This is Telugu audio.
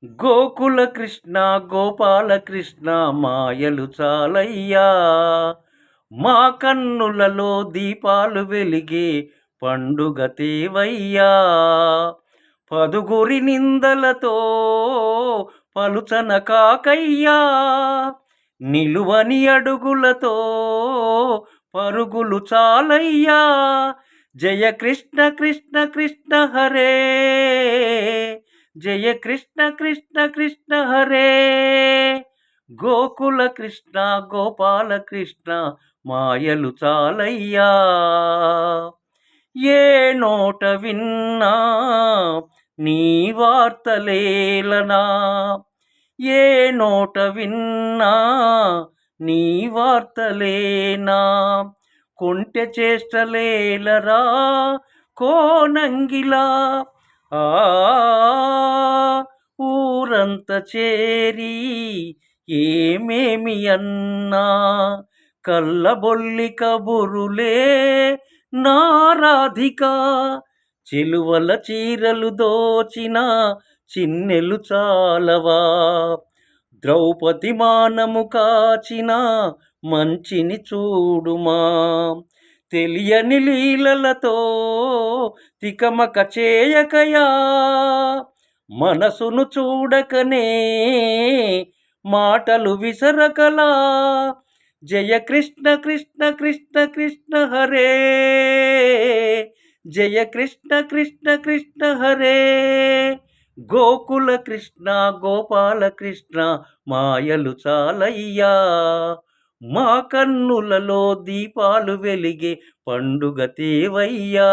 గోకుల కృష్ణ గోపాలకృష్ణ మాయలు చాలయ్యా, మా కన్నులలో దీపాలు వెలిగే పండుగ తేవయ్యా. పదుగురి నిందలతో పలుచన కాకయ్యా, నిలువని అడుగులతో పరుగులు చాలయ్యా. జయ కృష్ణ కృష్ణ కృష్ణ హరే, జయ కృష్ణ కృష్ణ కృష్ణ హరే. గోకుల కృష్ణ గోపాల కృష్ణ మాయలు చాలయ్యా. ఏ నోట విన్నా నీ వార్తలేలనా, ఏ నోట విన్నా నీ వార్తలేనా. కొంటె చేష్టలేలరా కోనంగిలా, ఆ ఊరంత చేరి ఏమేమి అన్నా. కళ్ళబొల్లి కబురులే నారాధిక, చెలువల చీరలు దోచిన చిన్నెలు చాలవా. ద్రౌపది మానము కాచిన మంచిని చూడుమా, తెలియని లీలలతో తికమక చేయకయా. మనసును చూడకనే మాటలు విసరకలా. జయ కృష్ణ కృష్ణ కృష్ణ కృష్ణ హరే, జయ కృష్ణ కృష్ణ కృష్ణ హరే. గోకుల కృష్ణ గోపాల కృష్ణ మాయలు చాలయ్యా, మా కన్నులలో దీపాలు వెలిగే పండుగ తేవయ్యా.